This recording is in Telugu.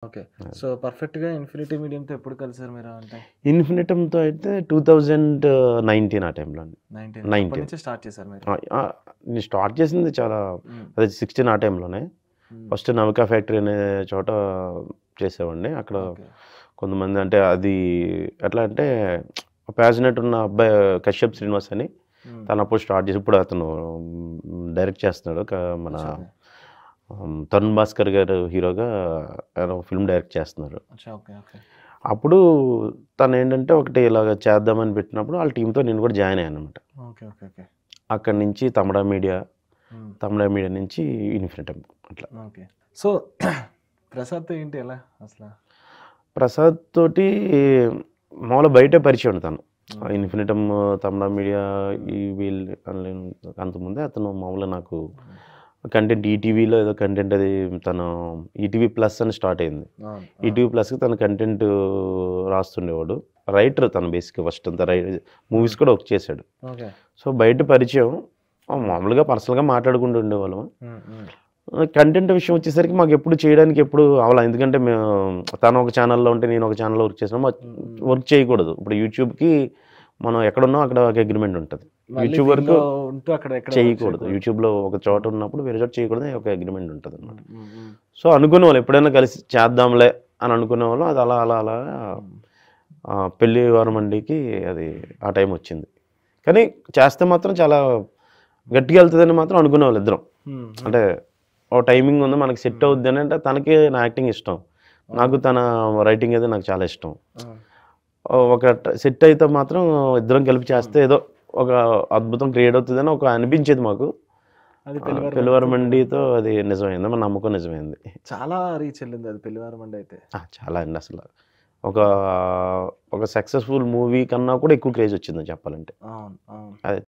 ఓకే. అది. సో, పర్ఫెక్ట్‌గా ఇన్ఫినిటీ మీడియంతో ఎప్పుడు కలిసారు మీరు అంటే? ఇన్ఫినిటమ్‌తో అయితే 2019 ఆ టైంలో అండి. 19 అప్పటి 19 నుంచే స్టార్ట్ చేశారు మీరు. ఆ! ఆ! నేను స్టార్ట్ చేసింది చాలా హ్మ్. అదే 16 ఆ టైంలోనే. హ్మ్. ఫస్ట్ నవికా ఫ్యాక్టరీ అనే చోట చేసేవాడిని. అక్కడ ఓకే. కొంతమంది అంటే అది ఎట్లా అంటే ప్యాషనేట్ ఉన్న అబ్బాయి కశ్యప్ శ్రీనివాస్ అని హ్మ్. తను అప్పుడు స్టార్ట్ చేసి ఇప్పుడు అతను డైరెక్ట్ చేస్తున్నాడు. మన అచ్చా! ఓకే. తరుణ్ భాస్కర్ గారు హీరోగా ఆయన ఫిల్మ్ డైరెక్ట్ చేస్తున్నారు. అచ్చా! ఓకే. ఓకే. అప్పుడు తనేంటంటే ఒకటి ఇలాగ చేద్దామని పెట్టినప్పుడు వాళ్ళ టీమ్‌తో నేను కూడా జాయిన్ అయ్యాననమాట. ఓకే. ఓకే. ఓకే. అక్కడి నుంచి హ్మ్. తమిళా మీడియా నుంచి ఇన్ఫినిటమ్ అట్లా. ఓకే. సో, ప్రసాద్‌తో ఏంటి ఎలా అసల? ప్రసాద్ తోటి మామూలుగా బయటే పరిచయం తను. హుహు. ఇన్ఫినిటమ్, తమిళా మీడియా హ్మ్. ఈ వీళ్ళు అంతకుముందే అతను మామూలుగా నాకు హ్మ్. కంటెంట్ ఈటీవీలో ఏదో కంటెంట్ అది తను ఈటీవీ ప్లస్ అని స్టార్ట్ అయింది. అవును. అవును. ఈటీవీ ప్లస్‌కి తను కంటెంట్ రాస్తుండేవాడు. రైటర్ తను బేసిక్‌గా ఫస్ట్ అంతా హ్మ్. మూవీస్ కూడా వర్క్ చేశాడు. ఓకే. సో, బయట పరిచయం హ్మ్. మామూలుగా పర్సనల్‌గా మాట్లాడుకుంటూ ఉండేవాళ్ళం. హ్మ్. హ్మ్. కంటెంట్ విషయం వచ్చేసరికి మాకెప్పుడు చేయడానికి ఎప్పుడు అవ్వలా. ఎందుకంటే మేము తను ఒక ఛానెల్‌లో ఉంటే నేను ఒక ఛానెల్‌లో వర్క్ చేసినా హ్మ్. హ్మ్. వర్క్ చేయకూడదు. ఇప్పుడు యూట్యూబ్‌కి మనం ఎక్కడున్నామో అక్కడ ఒక అగ్రీమెంట్ ఉంటది. మళ్ళీ యూట్యూబ్ వరకు దీనిలో ఉంటూ అక్కడ ఎక్కడ వర్క్ చేయకూడదు. చేయకూడదు. యూట్యూబ్‌లో ఒక చోట హ్మ్. ఉన్నప్పుడు వేరే చోట చేయకూడదని ఒక అగ్రీమెంట్ ఉంటదనమాట. హ్మ్. హ్మ్. హ్మ్. సో, అనుకునేవాళ్ళం ఎప్పుడైనా కలిసి చేద్దాంలే అని అనుకునేవాళ్ళం. అది అలా అలా అలా హ్మ్. పెళ్లి వారమండికి అది ఆ టైం వచ్చింది. కానీ చేస్తే మాత్రం చాలా గట్టిగా ఎళ్తదని మాత్రం అనుకునేవాళ్ళం ఇద్దరం. హ్మ్. హ్మ్. అంటే ఓ టైమింగ్ ఉంది మనకి సెట్ హ్మ్. అవుద్దని అంటే తనకి నా యాక్టింగ్ ఇష్టం. నాకు అవును. తన రైటింగ్ అది నాకు చాలా ఇష్టం. ఆ! ఒక సెట్ అయితే మాత్రం ఇద్దరం కలిపి హ్మ్. చేస్తే ఏదో ఒక అద్భుతం క్రియేట్ అవుతదని ఒక అనిపించేది మాకు. అది పెళ్లివారి మండితో నిజమైంది. పెళ్లివారమండితో అది నిజమైంది. మన నమ్మకం నిజమైంది. చాలా రీచ్ ఎళ్ళింది అది పెళ్లివారి మండి అయితే. చాలా అండి అసల. ఒక హ్మ్. ఒక సక్సెస్‌ఫుల్ మూవీ కన్నా కూడా ఎక్కువ క్రేజ్ వచ్చిందని చెప్పాలంటే. అవును. అవును. అది